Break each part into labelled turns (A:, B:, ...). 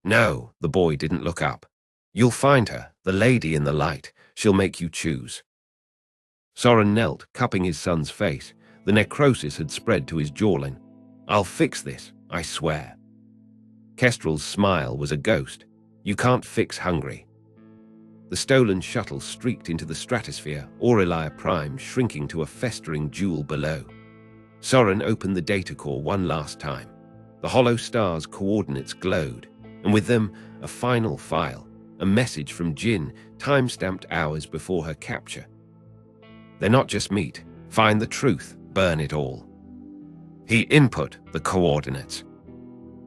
A: No, the boy didn't look up. You'll find her, the lady in the light. She'll make you choose. Soren knelt, cupping his son's face. The necrosis had spread to his jawline. I'll fix this, I swear. Kestrel's smile was a ghost. You can't fix hungry. The stolen shuttle streaked into the stratosphere, Aurelia Prime shrinking to a festering jewel below. Soren opened the data core one last time. The hollow star's coordinates glowed, and with them, a final file, a message from Jin, time-stamped hours before her capture. They're not just meat. Find the truth, burn it all. He input the coordinates.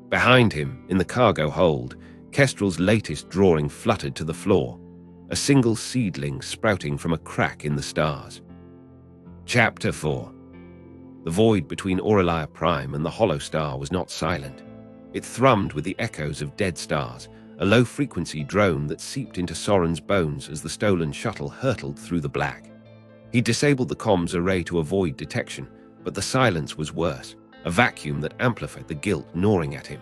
A: Behind him, in the cargo hold, Kestrel's latest drawing fluttered to the floor, a single seedling sprouting from a crack in the stars. Chapter 4. The void between Aurelia Prime and the hollow star was not silent. It thrummed with the echoes of dead stars, a low-frequency drone that seeped into Soren's bones as the stolen shuttle hurtled through the black. He disabled the comms array to avoid detection, but the silence was worse, a vacuum that amplified the guilt gnawing at him.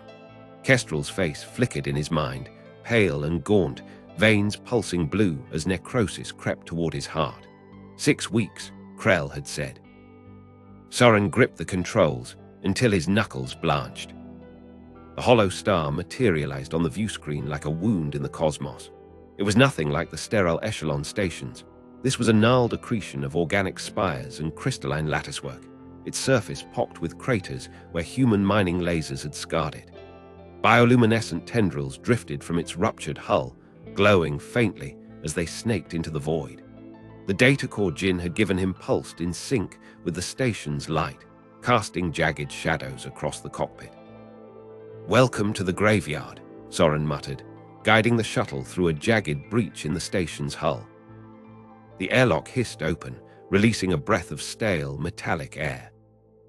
A: Kestrel's face flickered in his mind, pale and gaunt, veins pulsing blue as necrosis crept toward his heart. 6 weeks, Krell had said. Soren gripped the controls until his knuckles blanched. The hollow star materialized on the view screen like a wound in the cosmos. It was nothing like the sterile echelon stations. This was a gnarled accretion of organic spires and crystalline latticework, its surface pocked with craters where human mining lasers had scarred it. Bioluminescent tendrils drifted from its ruptured hull, glowing faintly as they snaked into the void. The data core Jin had given him pulsed in sync with the station's light, casting jagged shadows across the cockpit. Welcome to the graveyard, Soren muttered, guiding the shuttle through a jagged breach in the station's hull. The airlock hissed open, releasing a breath of stale, metallic air.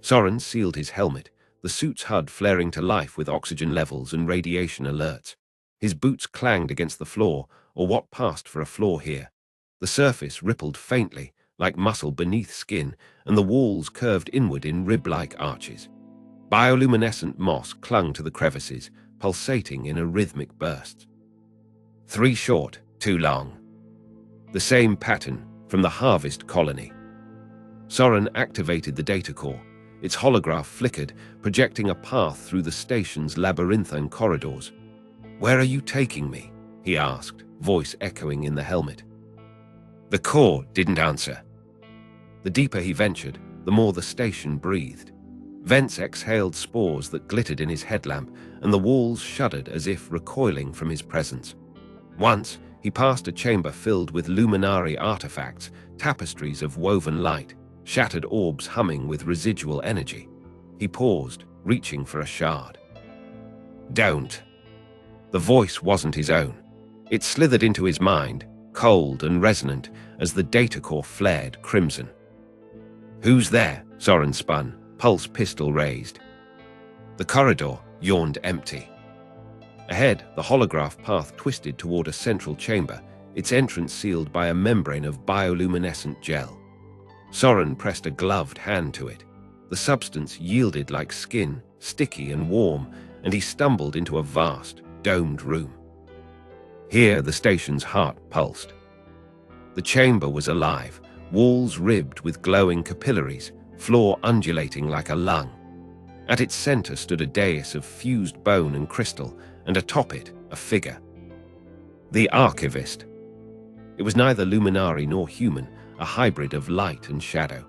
A: Soren sealed his helmet, the suit's HUD flaring to life with oxygen levels and radiation alerts. His boots clanged against the floor, or what passed for a floor here. The surface rippled faintly, like muscle beneath skin, and the walls curved inward in rib-like arches. Bioluminescent moss clung to the crevices, pulsating in a rhythmic burst. 3 short, 2 long. The same pattern from the Harvest colony. Soren activated the data core. Its holograph flickered, projecting a path through the station's labyrinthine corridors. Where are you taking me? He asked, voice echoing in the helmet. The core didn't answer. The deeper he ventured, the more the station breathed. Vents exhaled spores that glittered in his headlamp, and the walls shuddered as if recoiling from his presence. Once, he passed a chamber filled with luminary artifacts, tapestries of woven light, shattered orbs humming with residual energy. He paused, reaching for a shard. Don't. The voice wasn't his own. It slithered into his mind, cold and resonant, as the data core flared crimson. Who's there? Soren spun, pulse pistol raised. The corridor yawned empty. Ahead, the holograph path twisted toward a central chamber, its entrance sealed by a membrane of bioluminescent gel. Soren pressed a gloved hand to it. The substance yielded like skin, sticky and warm, and he stumbled into a vast, domed room. Here, the station's heart pulsed. The chamber was alive, walls ribbed with glowing capillaries, floor undulating like a lung. At its center stood a dais of fused bone and crystal, and atop it, a figure. The archivist. It was neither luminary nor human, a hybrid of light and shadow.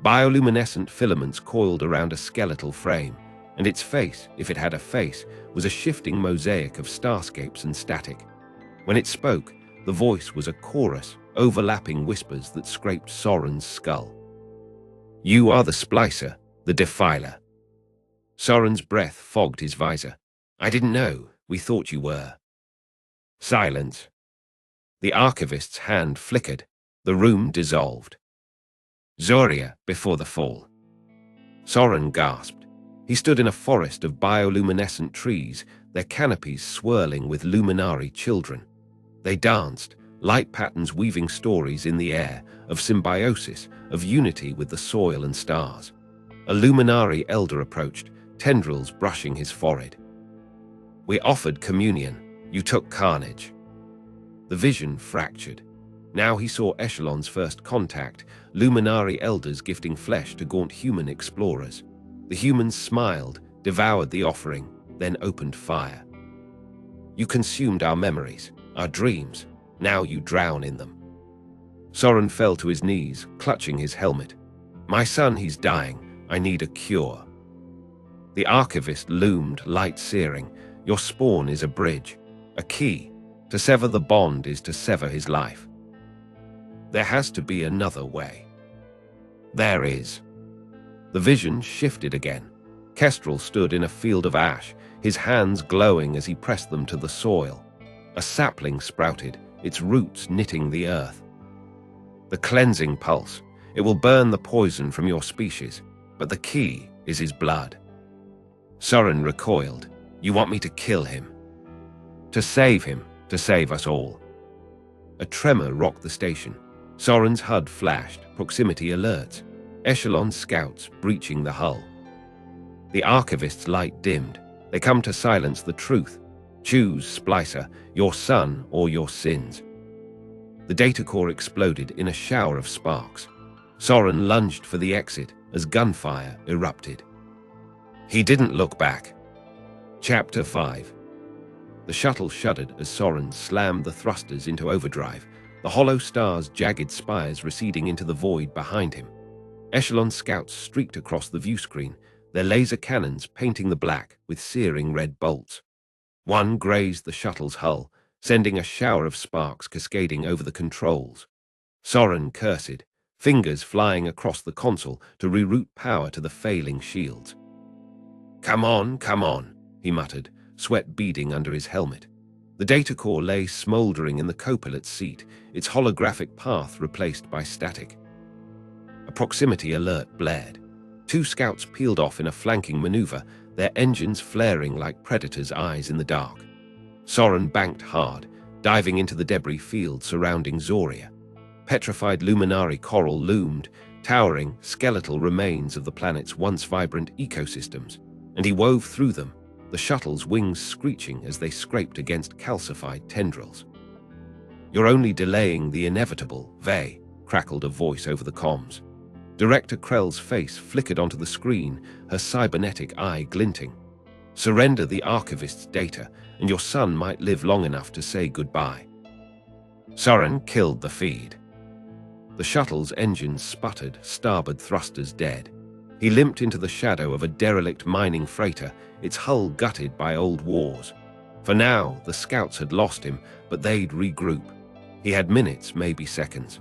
A: Bioluminescent filaments coiled around a skeletal frame, and its face, if it had a face, was a shifting mosaic of starscapes and static. When it spoke, the voice was a chorus, overlapping whispers that scraped Soren's skull. You are the splicer, the defiler. Soren's breath fogged his visor. I didn't know. We thought you were. Silence. The archivist's hand flickered. The room dissolved. Zoria before the fall. Soren gasped. He stood in a forest of bioluminescent trees, their canopies swirling with luminary children. They danced, light patterns weaving stories in the air, of symbiosis, of unity with the soil and stars. A luminary elder approached, tendrils brushing his forehead. We offered communion. You took carnage. The vision fractured. Now he saw Echelon's first contact, Luminari elders gifting flesh to gaunt human explorers. The humans smiled, devoured the offering, then opened fire. You consumed our memories, our dreams. Now you drown in them. Soren fell to his knees, clutching his helmet. My son, he's dying. I need a cure. The archivist loomed, light searing. Your spawn is a bridge, a key. To sever the bond is to sever his life. There has to be another way. There is. The vision shifted again. Kestrel stood in a field of ash, his hands glowing as he pressed them to the soil. A sapling sprouted, its roots knitting the earth. The cleansing pulse. It will burn the poison from your species, but the key is his blood. Soren recoiled. You want me to kill him? To save him, to save us all. A tremor rocked the station. Soren's HUD flashed, proximity alerts. Echelon scouts breaching the hull. The archivist's light dimmed. They come to silence the truth. Choose, Splicer, your son or your sins. The data core exploded in a shower of sparks. Soren lunged for the exit as gunfire erupted. He didn't look back. Chapter 5. The shuttle shuddered as Soren slammed the thrusters into overdrive, the hollow star's jagged spires receding into the void behind him. Echelon scouts streaked across the viewscreen, their laser cannons painting the black with searing red bolts. One grazed the shuttle's hull, sending a shower of sparks cascading over the controls. Soren cursed, fingers flying across the console to reroute power to the failing shields. Come on, he muttered, sweat beading under his helmet. The data core lay smoldering in the co-pilot's seat, its holographic path replaced by static. A proximity alert blared. 2 scouts peeled off in a flanking maneuver, their engines flaring like predators' eyes in the dark. Soren banked hard, diving into the debris field surrounding Zoria. Petrified luminari coral loomed, towering, skeletal remains of the planet's once vibrant ecosystems, and he wove through them, the shuttle's wings screeching as they scraped against calcified tendrils. You're only delaying the inevitable, Vey, crackled a voice over the comms. Director Krell's face flickered onto the screen, her cybernetic eye glinting. Surrender the archivist's data, and your son might live long enough to say goodbye. Soren killed the feed. The shuttle's engines sputtered, starboard thrusters dead. He limped into the shadow of a derelict mining freighter, its hull gutted by old wars. For now, the scouts had lost him, but they'd regroup. He had minutes, maybe seconds.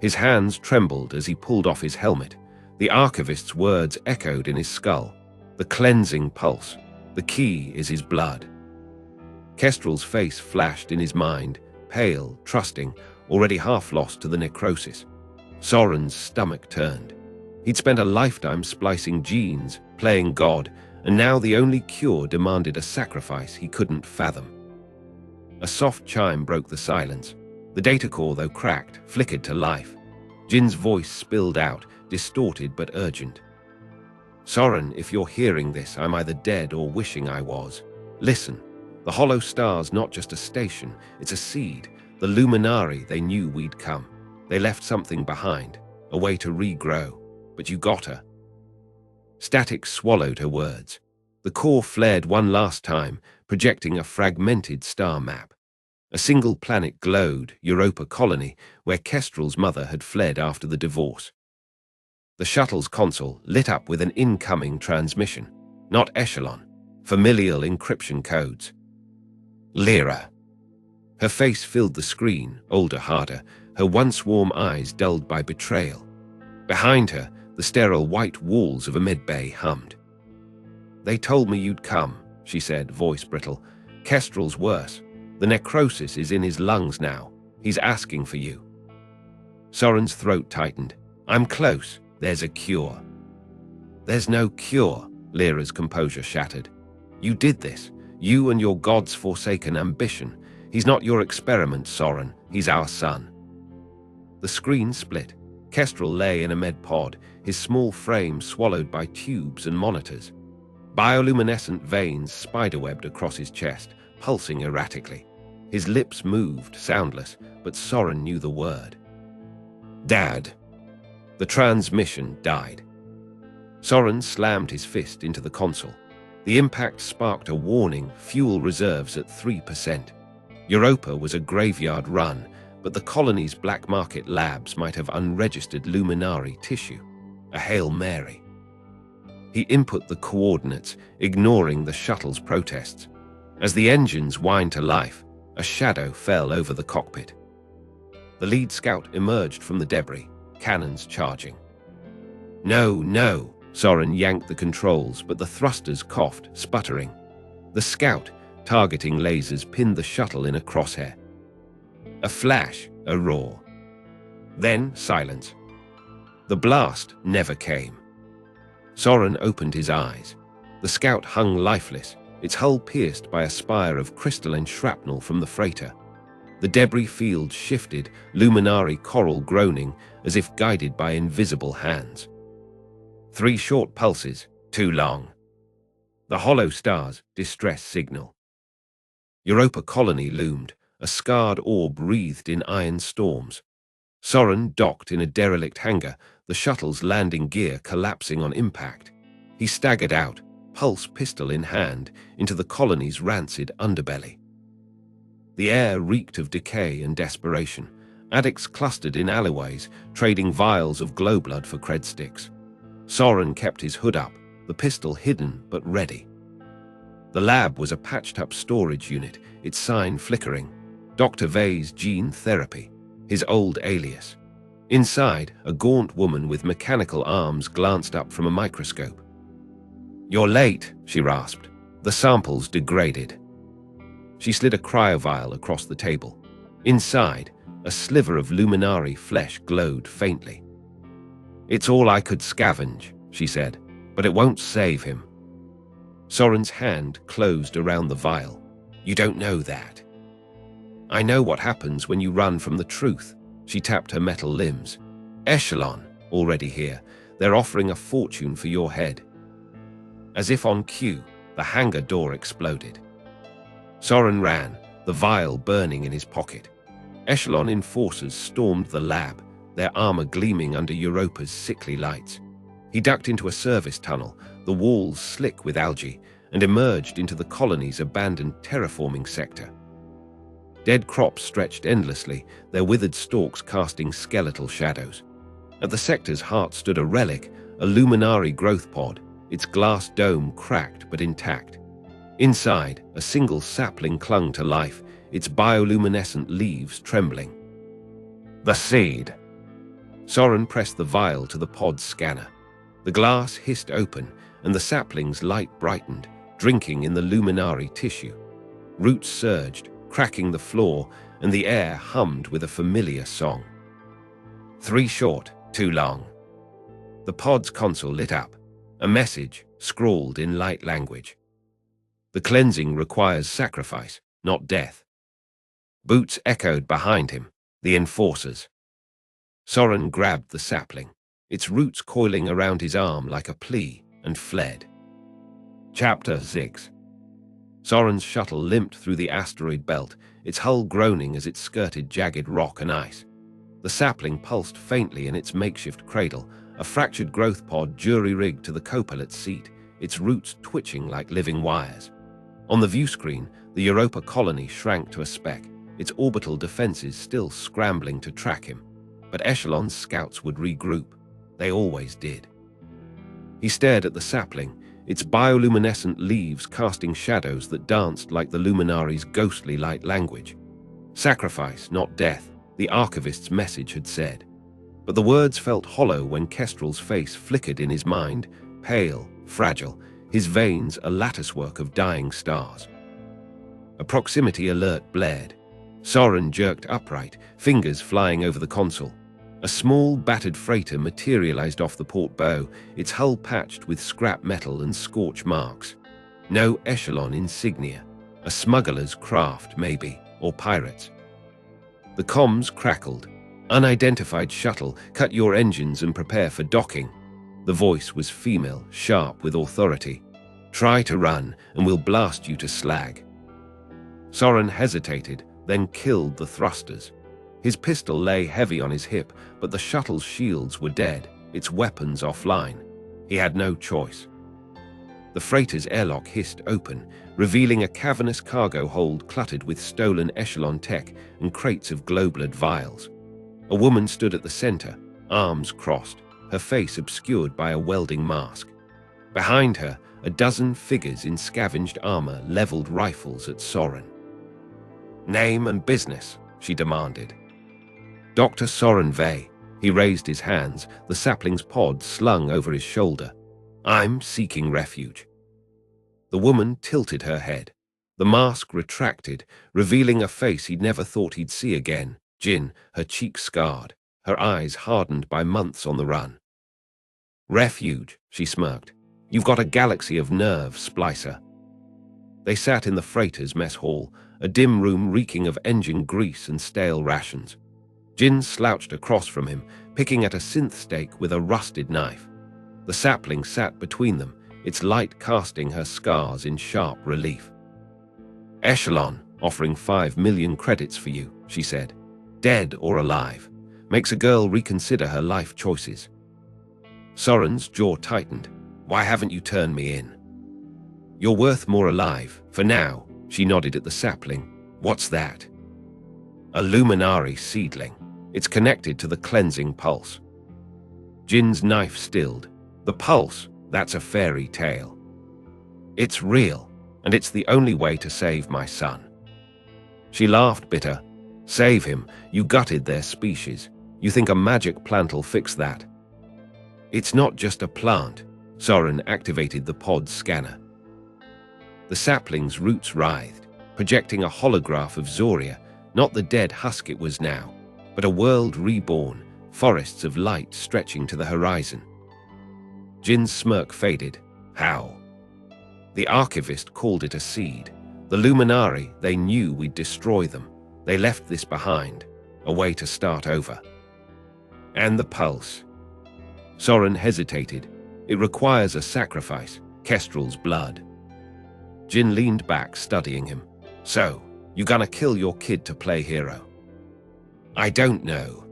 A: His hands trembled as he pulled off his helmet. The archivist's words echoed in his skull. The cleansing pulse. The key is his blood. Kestrel's face flashed in his mind, pale, trusting, already half lost to the necrosis. Soren's stomach turned. He'd spent a lifetime splicing genes, playing God, and now the only cure demanded a sacrifice he couldn't fathom. A soft chime broke the silence. The data core, though cracked, flickered to life. Jin's voice spilled out, distorted but urgent. Soren, if you're hearing this, I'm either dead or wishing I was. Listen, the hollow star's not just a station, it's a seed. The Luminari, they knew we'd come. They left something behind, a way to regrow. But you got her. Static swallowed her words. The core flared one last time, projecting a fragmented star map. A single planet glowed, Europa colony, where Kestrel's mother had fled after the divorce. The shuttle's console lit up with an incoming transmission. Not Echelon. Familial encryption codes. Lyra. Her face filled the screen, older, harder, her once warm eyes dulled by betrayal. Behind her, the sterile white walls of a medbay hummed. They told me you'd come, she said, voice brittle. Kestrel's worse. The necrosis is in his lungs now. He's asking for you. Soren's throat tightened. I'm close. There's a cure. There's no cure, Lyra's composure shattered. You did this. You and your god's forsaken ambition. He's not your experiment, Soren. He's our son. The screen split. Kestrel lay in a med pod, his small frame swallowed by tubes and monitors. Bioluminescent veins spiderwebbed across his chest, pulsing erratically. His lips moved, soundless, but Soren knew the word. Dad. The transmission died. Soren slammed his fist into the console. The impact sparked a warning, fuel reserves at 3%. Europa was a graveyard run, but the colony's black market labs might have unregistered Luminari tissue. A Hail Mary. He input the coordinates, ignoring the shuttle's protests. As the engines whined to life, a shadow fell over the cockpit. The lead scout emerged from the debris, cannons charging. No, Soren yanked the controls, but the thrusters coughed, sputtering. The scout, targeting lasers, pinned the shuttle in a crosshair. A flash, a roar. Then silence. The blast never came. Soren opened his eyes. The scout hung lifeless, its hull pierced by a spire of crystalline shrapnel from the freighter. The debris field shifted, Luminari coral groaning as if guided by invisible hands. 3 short pulses, too long. The hollow stars, distress signal. Europa colony loomed, a scarred orb wreathed in iron storms. Soren docked in a derelict hangar, the shuttle's landing gear collapsing on impact. He staggered out, pulse pistol in hand, into the colony's rancid underbelly. The air reeked of decay and desperation. Addicts clustered in alleyways, trading vials of glow blood for cred sticks. Soren kept his hood up, the pistol hidden but ready. The lab was a patched-up storage unit, its sign flickering. Dr. Vey's gene therapy, his old alias. Inside, a gaunt woman with mechanical arms glanced up from a microscope. "You're late," she rasped. "The sample's degraded." She slid a cryovial across the table. Inside, a sliver of Luminari flesh glowed faintly. "It's all I could scavenge," she said, "but it won't save him." Soren's hand closed around the vial. "You don't know that." "I know what happens when you run from the truth." She tapped her metal limbs. "Echelon, already here. They're offering a fortune for your head." As if on cue, the hangar door exploded. Soren ran, the vial burning in his pocket. Echelon enforcers stormed the lab, their armor gleaming under Europa's sickly lights. He ducked into a service tunnel, the walls slick with algae, and emerged into the colony's abandoned terraforming sector. Dead crops stretched endlessly, their withered stalks casting skeletal shadows. At the sector's heart stood a relic, a Luminari growth pod, its glass dome cracked but intact. Inside, a single sapling clung to life, its bioluminescent leaves trembling. "The seed." Soren pressed the vial to the pod's scanner. The glass hissed open, and the sapling's light brightened, drinking in the Luminari tissue. Roots surged, cracking the floor, and the air hummed with a familiar song. 3 short, too long. The pod's console lit up, a message scrawled in light language. "The cleansing requires sacrifice, not death." Boots echoed behind him, the enforcers. Soren grabbed the sapling, its roots coiling around his arm like a plea, and fled. Chapter 6. Soren's shuttle limped through the asteroid belt, its hull groaning as it skirted jagged rock and ice. The sapling pulsed faintly in its makeshift cradle, a fractured growth pod jury-rigged to the co-pilot's seat, its roots twitching like living wires. On the view screen, the Europa colony shrank to a speck, its orbital defenses still scrambling to track him. But Echelon's scouts would regroup. They always did. He stared at the sapling, its bioluminescent leaves casting shadows that danced like the Luminari's ghostly light language. Sacrifice, not death, the archivist's message had said. But the words felt hollow when Kestrel's face flickered in his mind, pale, fragile, his veins a latticework of dying stars. A proximity alert blared. Soren jerked upright, fingers flying over the console. A small, battered freighter materialized off the port bow, its hull patched with scrap metal and scorch marks. No Echelon insignia. A smuggler's craft, maybe, or pirates. The comms crackled. "Unidentified shuttle, cut your engines and prepare for docking." The voice was female, sharp with authority. Try to run, and we'll blast you to slag." Soren hesitated, then killed the thrusters. His pistol lay heavy on his hip, but the shuttle's shields were dead, its weapons offline. He had no choice. The freighter's airlock hissed open, revealing a cavernous cargo hold cluttered with stolen echelon tech and crates of globalid vials. A woman stood at the center, arms crossed, her face obscured by a welding mask. Behind her, a dozen figures in scavenged armor leveled rifles at Soren. "Name and business," she demanded. "Dr. Soren Vey." He raised his hands, the sapling's pod slung over his shoulder. "I'm seeking refuge." The woman tilted her head. The mask retracted, revealing a face he'd never thought he'd see again. Jin, her cheeks scarred, her eyes hardened by months on the run. "Refuge," she smirked. "You've got a galaxy of nerve, splicer." They sat in the freighter's mess hall, a dim room reeking of engine grease and stale rations. Jin slouched across from him, picking at a synth stake with a rusted knife. The sapling sat between them, its light casting her scars in sharp relief. "Echelon, offering 5 million credits for you," she said. "Dead or alive. Makes a girl reconsider her life choices." Soren's jaw tightened. "Why haven't you turned me in?" "You're worth more alive, for now," she nodded at the sapling. "What's that?" "A Luminari seedling. It's connected to the cleansing pulse." Jin's knife stilled. "The pulse, that's a fairy tale." "It's real, and it's the only way to save my son." She laughed bitter. "Save him? You gutted their species. You think a magic plant'll fix that?" "It's not just a plant." Soren activated the pod's scanner. The sapling's roots writhed, projecting a holograph of Zoria, not the dead husk it was now, but a world reborn, forests of light stretching to the horizon. Jin's smirk faded. "How?" "The archivist called it a seed. The Luminari, they knew we'd destroy them. They left this behind, a way to start over." "And the pulse?" Soren hesitated. "It requires a sacrifice, Kestrel's blood." Jin leaned back, studying him. "So, you gonna kill your kid to play hero?" "I don't know."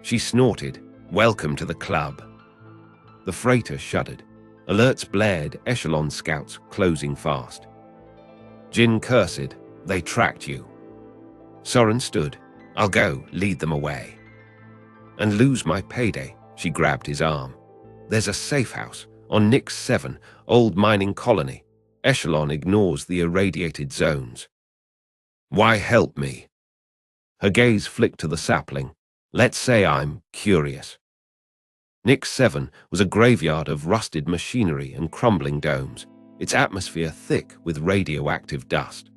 A: She snorted. "Welcome to the club." The freighter shuddered. Alerts blared, echelon scouts closing fast. Jin cursed. "They tracked you." Soren stood. "I'll go, lead them away." "And lose my payday," she grabbed his arm. "There's a safe house on Nix 7, old mining colony. Echelon ignores the irradiated zones." "Why help me?" Her gaze flicked to the sapling. "Let's say I'm curious." Nix 7 was a graveyard of rusted machinery and crumbling domes, its atmosphere thick with radioactive dust.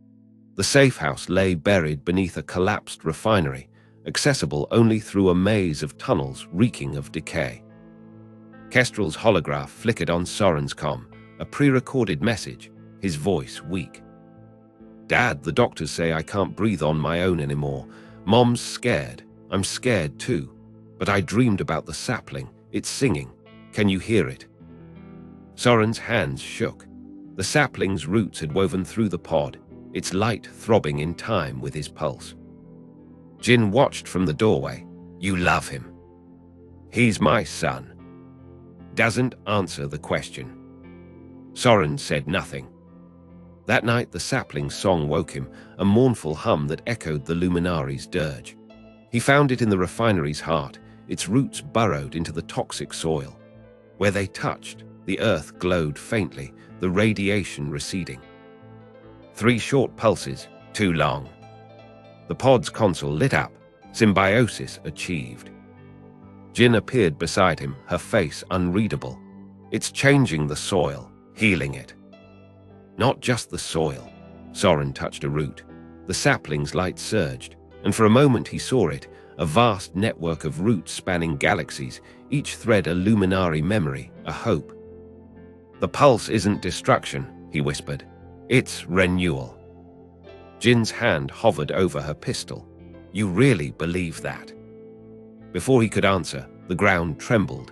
A: The safe house lay buried beneath a collapsed refinery, accessible only through a maze of tunnels reeking of decay. Kestrel's holograph flickered on Soren's comm, a pre-recorded message, his voice weak. "Dad, the doctors say I can't breathe on my own anymore. Mom's scared. I'm scared too. But I dreamed about the sapling. It's singing. Can you hear it?" Soren's hands shook. The sapling's roots had woven through the pod, its light throbbing in time with his pulse. Jin watched from the doorway. "You love him." "He's my son." "Doesn't answer the question." Soren said nothing. That night the sapling's song woke him, a mournful hum that echoed the Luminari's dirge. He found it in the refinery's heart, its roots burrowed into the toxic soil. Where they touched, the earth glowed faintly, the radiation receding. 3 short pulses, too long. The pod's console lit up, symbiosis achieved. Jin appeared beside him, her face unreadable. "It's changing the soil, healing it." "Not just the soil." Soren touched a root. The sapling's light surged, and for a moment he saw it, a vast network of roots spanning galaxies, each thread a Luminari memory, a hope. "The pulse isn't destruction," he whispered. "It's renewal." Jin's hand hovered over her pistol. "You really believe that?" Before he could answer, the ground trembled.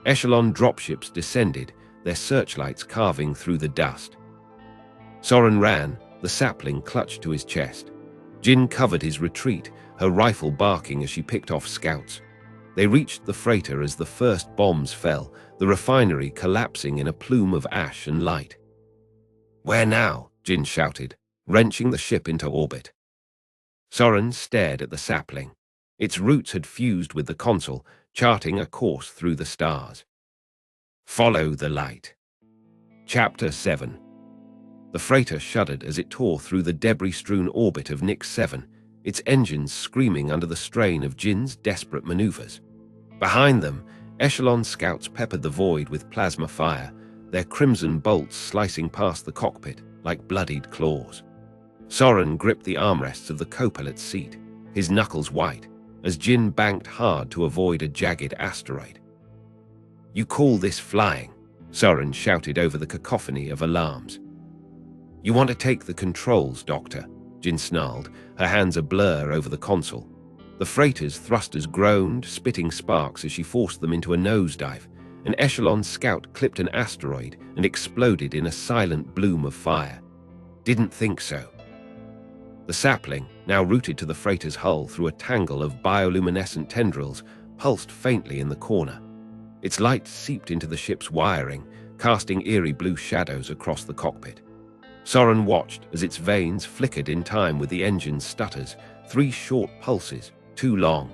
A: Echelon dropships descended, their searchlights carving through the dust. Soren ran, the sapling clutched to his chest. Jin covered his retreat, her rifle barking as she picked off scouts. They reached the freighter as the first bombs fell, the refinery collapsing in a plume of ash and light. "Where now?" Jin shouted, wrenching the ship into orbit. Soren stared at the sapling. Its roots had fused with the console, charting a course through the stars. Follow the light. Chapter 7. The freighter shuddered as it tore through the debris-strewn orbit of Nix 7, its engines screaming under the strain of Jin's desperate maneuvers. Behind them, echelon scouts peppered the void with plasma fire, their crimson bolts slicing past the cockpit like bloodied claws. Soren gripped the armrests of the co-pilot's seat, his knuckles white, as Jin banked hard to avoid a jagged asteroid. "You call this flying?" Soren shouted over the cacophony of alarms. "You want to take the controls, Doctor," Jin snarled, her hands a blur over the console. The freighter's thrusters groaned, spitting sparks as she forced them into a nosedive. An echelon scout clipped an asteroid and exploded in a silent bloom of fire. "Didn't think so." The sapling, now rooted to the freighter's hull through a tangle of bioluminescent tendrils, pulsed faintly in the corner. Its light seeped into the ship's wiring, casting eerie blue shadows across the cockpit. Soren watched as its vanes flickered in time with the engine's stutters, 3 short pulses, too long,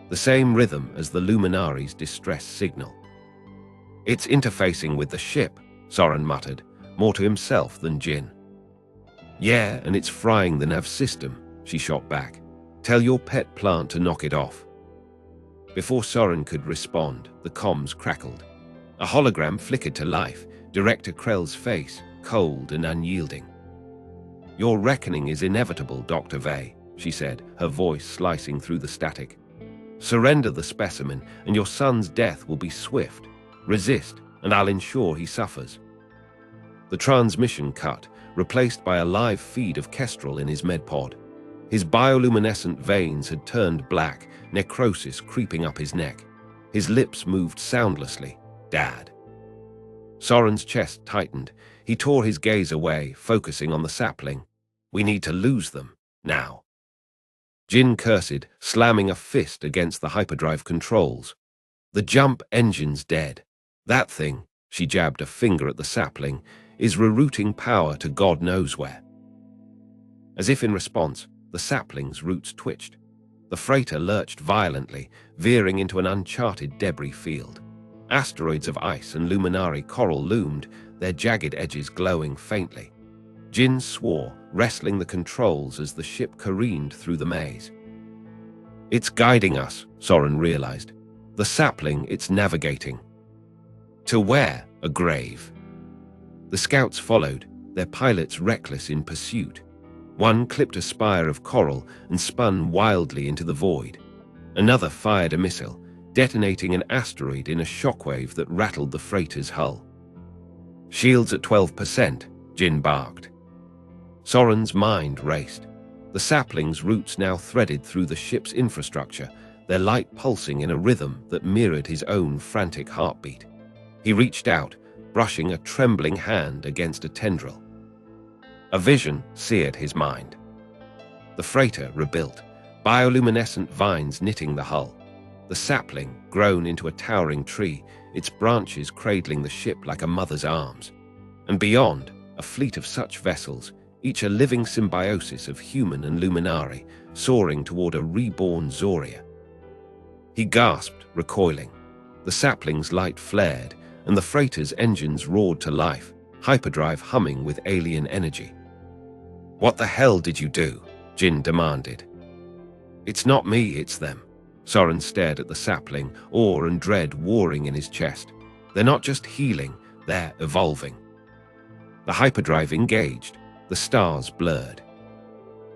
A: the same rhythm as the Luminari's distress signal. "It's interfacing with the ship," Soren muttered, more to himself than Jin. "Yeah, and it's frying the nav system," she shot back. "Tell your pet plant to knock it off." Before Soren could respond, the comms crackled. A hologram flickered to life, Director Krell's face, cold and unyielding. "Your reckoning is inevitable, Dr. Vey," she said, her voice slicing through the static. "Surrender the specimen, and your son's death will be swift. Resist, and I'll ensure he suffers." The transmission cut, replaced by a live feed of Kestrel in his medpod. His bioluminescent veins had turned black, necrosis creeping up his neck. His lips moved soundlessly. "Dad." Soren's chest tightened. He tore his gaze away, focusing on the sapling. "We need to lose them, now." Jin cursed, slamming a fist against the hyperdrive controls. "The jump engine's dead. That thing," she jabbed a finger at the sapling, "is rerouting power to God knows where." As if in response, the sapling's roots twitched. The freighter lurched violently, veering into an uncharted debris field. Asteroids of ice and Luminari coral loomed, their jagged edges glowing faintly. Jin swore, wrestling the controls as the ship careened through the maze. "It's guiding us," Soren realized. "The sapling it's navigating." "To where?" "A grave." The scouts followed, their pilots reckless in pursuit. One clipped a spire of coral and spun wildly into the void. Another fired a missile, detonating an asteroid in a shockwave that rattled the freighter's hull. "Shields at 12%, Jin barked. Soren's mind raced. The sapling's roots now threaded through the ship's infrastructure, their light pulsing in a rhythm that mirrored his own frantic heartbeat. He reached out, brushing a trembling hand against a tendril. A vision seared his mind. The freighter rebuilt, bioluminescent vines knitting the hull. The sapling, grown into a towering tree, its branches cradling the ship like a mother's arms. And beyond, a fleet of such vessels, each a living symbiosis of human and Luminari, soaring toward a reborn Zoria. He gasped, recoiling. The sapling's light flared, and the freighter's engines roared to life, hyperdrive humming with alien energy. "What the hell did you do?" Jin demanded. "It's not me, it's them." Soren stared at the sapling, awe and dread warring in his chest. "They're not just healing, they're evolving." The hyperdrive engaged, the stars blurred.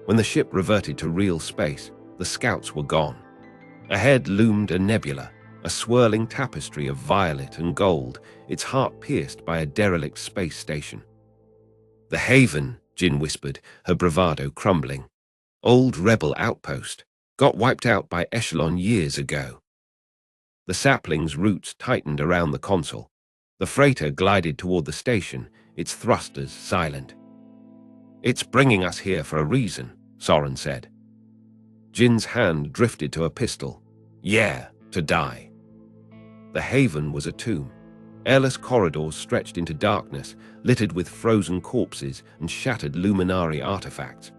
A: When the ship reverted to real space, the scouts were gone. Ahead loomed a nebula, a swirling tapestry of violet and gold, its heart pierced by a derelict space station. "The Haven," Jin whispered, her bravado crumbling. "Old rebel outpost. Got wiped out by Echelon years ago." The sapling's roots tightened around the console. The freighter glided toward the station, its thrusters silent. "It's bringing us here for a reason," Soren said. Jin's hand drifted to a pistol. "Yeah, to die." The haven was a tomb. Airless corridors stretched into darkness, littered with frozen corpses and shattered Luminari artifacts.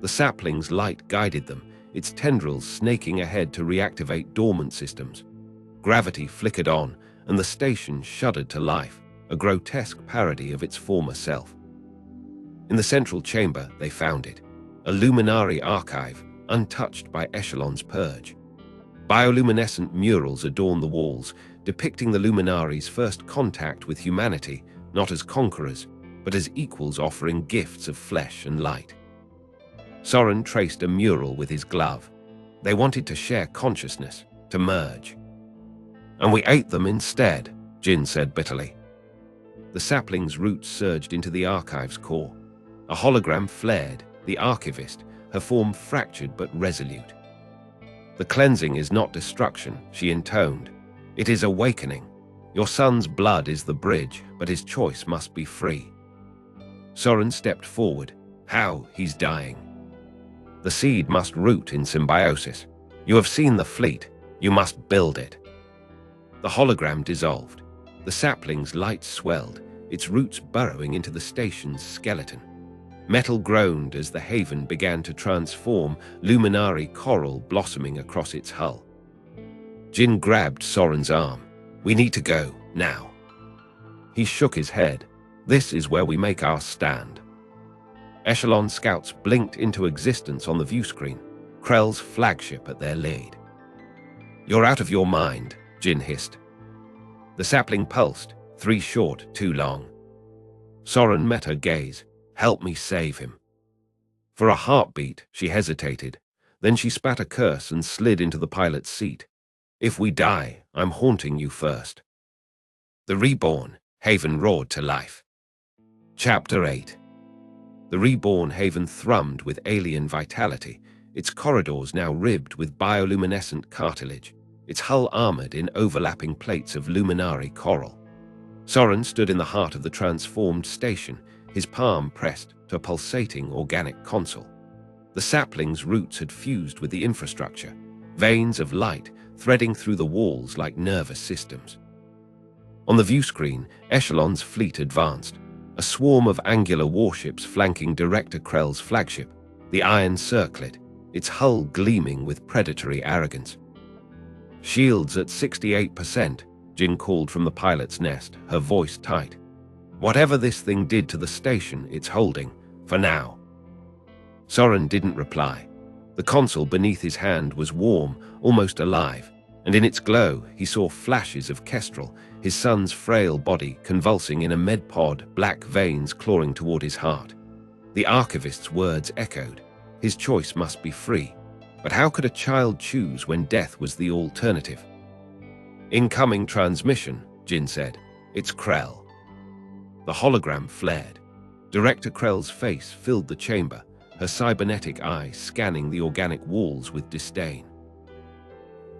A: The sapling's light guided them, its tendrils snaking ahead to reactivate dormant systems. Gravity flickered on, and the station shuddered to life, a grotesque parody of its former self. In the central chamber, they found it, a Luminari archive, untouched by Echelon's purge. Bioluminescent murals adorn the walls, depicting the Luminari's first contact with humanity, not as conquerors, but as equals offering gifts of flesh and light. Soren traced a mural with his glove. They wanted to share consciousness, to merge. "And we ate them instead," Jin said bitterly. The sapling's roots surged into the archive's core. A hologram flared, the archivist, her form fractured but resolute. "The cleansing is not destruction," she intoned. "It is awakening. Your son's blood is the bridge, but his choice must be free." Soren stepped forward. "How? He's dying." "The seed must root in symbiosis. You have seen the fleet. You must build it." The hologram dissolved. The sapling's light swelled, its roots burrowing into the station's skeleton. Metal groaned as the haven began to transform, Luminari coral blossoming across its hull. Jin grabbed Soren's arm. "We need to go, now." He shook his head. "This is where we make our stand." Echelon scouts blinked into existence on the viewscreen, Krell's flagship at their lead. "You're out of your mind," Jin hissed. The sapling pulsed, 3 short, 2 long. Soren met her gaze. "Help me save him." For a heartbeat, she hesitated. Then she spat a curse and slid into the pilot's seat. "If we die, I'm haunting you first." The Reborn, Haven roared to life. Chapter 8. The reborn haven thrummed with alien vitality, its corridors now ribbed with bioluminescent cartilage, its hull armored in overlapping plates of Luminari coral. Soren stood in the heart of the transformed station, his palm pressed to a pulsating organic console. The sapling's roots had fused with the infrastructure, veins of light threading through the walls like nervous systems. On the viewscreen, Echelon's fleet advanced, a swarm of angular warships flanking Director Krell's flagship, the Iron Circlet, its hull gleaming with predatory arrogance. "Shields at 68%, Jin called from the pilot's nest, her voice tight. "Whatever this thing did to the station, it's holding, for now." Soren didn't reply. The console beneath his hand was warm, almost alive, and in its glow he saw flashes of Kestrel, his son's frail body convulsing in a medpod, black veins clawing toward his heart. The archivist's words echoed. His choice must be free. But how could a child choose when death was the alternative? "Incoming transmission," Jin said. "It's Krell." The hologram flared. Director Krell's face filled the chamber, her cybernetic eye scanning the organic walls with disdain.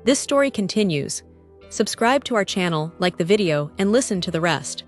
B: This story continues. Subscribe to our channel, like the video, and listen to the rest.